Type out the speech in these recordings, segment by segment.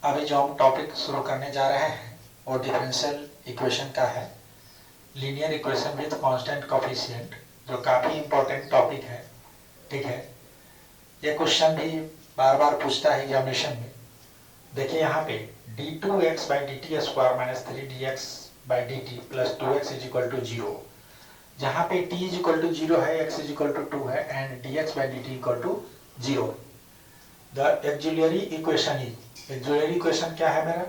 अभी जो हम टॉपिक शुरू करने जा रहे हैं वो डिफरेंशियल इक्वेशन का है, linear equation with constant coefficient, जो काफ़ी इंपॉर्टेंट टॉपिक है। ठीक है, ये क्वेश्चन भी बार बार पूछता है एग्जामिनेशन में। देखिए यहाँ पे d2x by d t square minus 3dx by d t plus 2x is equal to 0, जहाँ पे t इज इक्वल टू 0 है, x इज इक्वल टू 2 है and dx by d t equal to 0। The auxiliary equation is, auxiliary equation क्या है मेरा,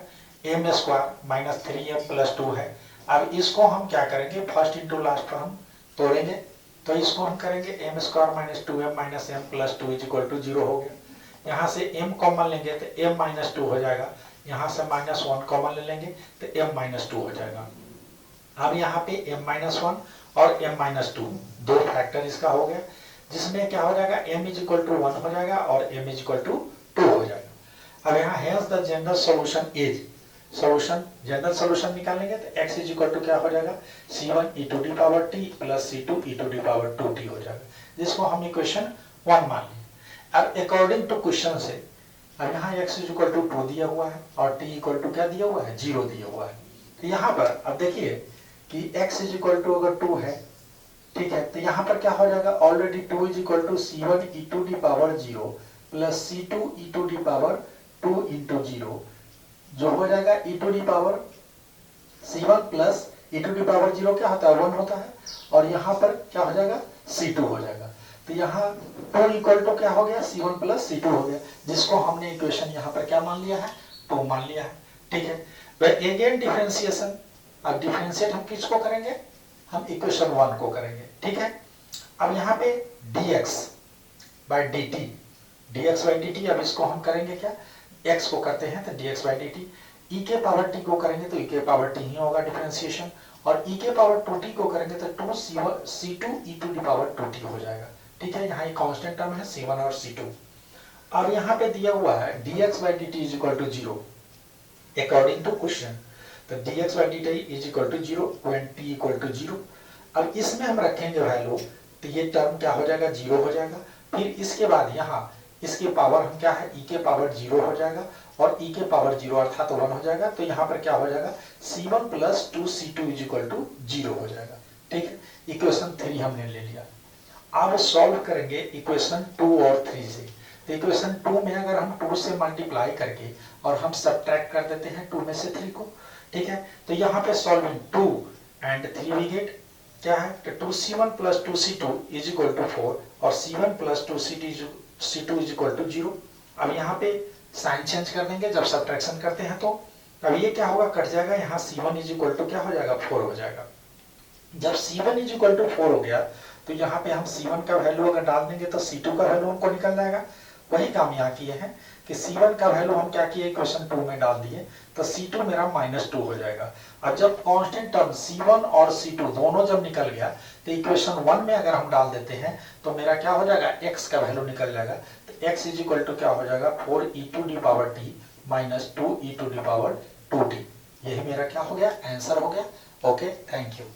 M square minus 3m plus 2 है। अब इसको हम क्या करेंगे, फर्स्ट इंटू लास्ट पर हम तोड़ेंगे, तो इसको हम करेंगे m square minus 2m minus m plus 2 is equal to 0 हो गया। यहाँ से m कॉमन लेंगे तो m माइनस 2 हो जाएगा, यहाँ से माइनस 1 कॉमन ले लेंगे तो m माइनस 2 हो जाएगा। अब यहाँ पे m माइनस 1 और m माइनस 2 दो फैक्टर इसका हो गया, जिसमें क्या हो जाएगा, m इज इक्वल टू 1 हो जाएगा और m इज इक्वल टू 2 हो जाएगा। अब यहाँ hence the general solution is, solution general solution निकालेंगे तो x इज इक्वल टू क्या हो जाएगा, c1 e to the power t plus c2 e to the power 2t हो जाएगा, जिसको हम इक्वेशन 1 मान लें। अब अकॉर्डिंग टू क्वेश्चन से, अब यहाँ x इज इक्वल टू 2 दिया हुआ है और t इक्वल टू क्या दिया हुआ है, 0 दिया हुआ है। तो यहाँ पर अब देखिए कि x इज इक्वल टू अगर 2 है, ठीक है, तो यहाँ पर क्या हो जाएगा, already 2 is equal to c1 e to the power 0 plus c2 e to the power 2 into 0, जो हो जाएगा e to the power c1 plus e to the power 0 क्या होता है, 1 होता है, और यहाँ पर क्या हो जाएगा, c2 हो जाएगा। तो यहाँ 2 इक्वल टू क्या हो गया, c1 प्लस c2 हो गया, जिसको हमने इक्वेशन यहाँ पर क्या मान लिया है, 2 मान लिया है। ठीक है, अगेन डिफरेंशिएशन, अब डिफरेंशिएट हम किसको करेंगे, हम इक्वेशन 1 को करेंगे। ठीक है, अब यहाँ पे dx बाई डी टी, अब इसको हम करेंगे क्या, x को करते हैं तो dx by d T, e के पावर t को करेंगे तो e के पावर t ही होगा डिफरेंशिएशन, और e के पावर 2t को करेंगे तो 2c2 e to the power 2t हो जाएगा। ठीक है, यहाँ एक कांस्टेंट टर्म है c1 और c2। अब यहाँ पे दिया हुआ है dx by d t is equal to 0 according to question, तो dx by d t is equal to 0 when t equal to 0। अब इसमें हम रखेंगे वैल्यू, तो ये टर्म क्या हो जाएगा, 0 हो जाएगा। फिर इसके बाद यहाँ इसके पावर हम क्या है, e के पावर 0 हो जाएगा और e के पावर 0 अर्थात 1 हो जाएगा, तो यहाँ पर क्या हो जाएगा, c1 plus 2c2 is equal to 0 हो जाएगा। ठीक है, इक्वेशन 3 हमने ले लिया। अब सॉल्व करेंगे इक्वेशन 2 और 3 से। तो इक्वेशन 2 में अगर हम 2 से मल्टीप्लाई करके और हम सबट्रैक्ट कर देते हैं 2 में से 3 को, ठीक है, तो यहाँ पे सॉल्विंग 2 एंड 3 वी गेट क्या है, तो 2c1 plus 2c2 is equal to 4 और c1 plus 2c2 is equal to 0। अब यहाँ पे साइन चेंज कर देंगे जब सबट्रैक्शन करते हैं, तो अब ये क्या होगा, कट जाएगा, यहाँ c1 इज इक्वल टू क्या हो जाएगा, 4 हो जाएगा। जब c1 इज इक्वल टू 4 हो गया तो यहाँ पे हम c1 का वैल्यू अगर डाल देंगे तो c2 का वैल्यू हमको निकल जाएगा। वही काम यहाँ किए हैं कि c1 का वैल्यू हम क्या किए, इक्वेशन 2 में डाल दिए, तो c2 मेरा -2 हो जाएगा। अब जब कांस्टेंट टर्म c1 और c2 दोनों जब निकल गया तो इक्वेशन 1 में अगर हम डाल देते हैं तो मेरा क्या हो जाएगा, x का वैल्यू निकल जाएगा, तो x इज इक्वल टू क्या हो जाएगा, 4e to the power t minus 2e to the power 2t। यही मेरा क्या हो गया, आंसर हो गया। Okay, thank you.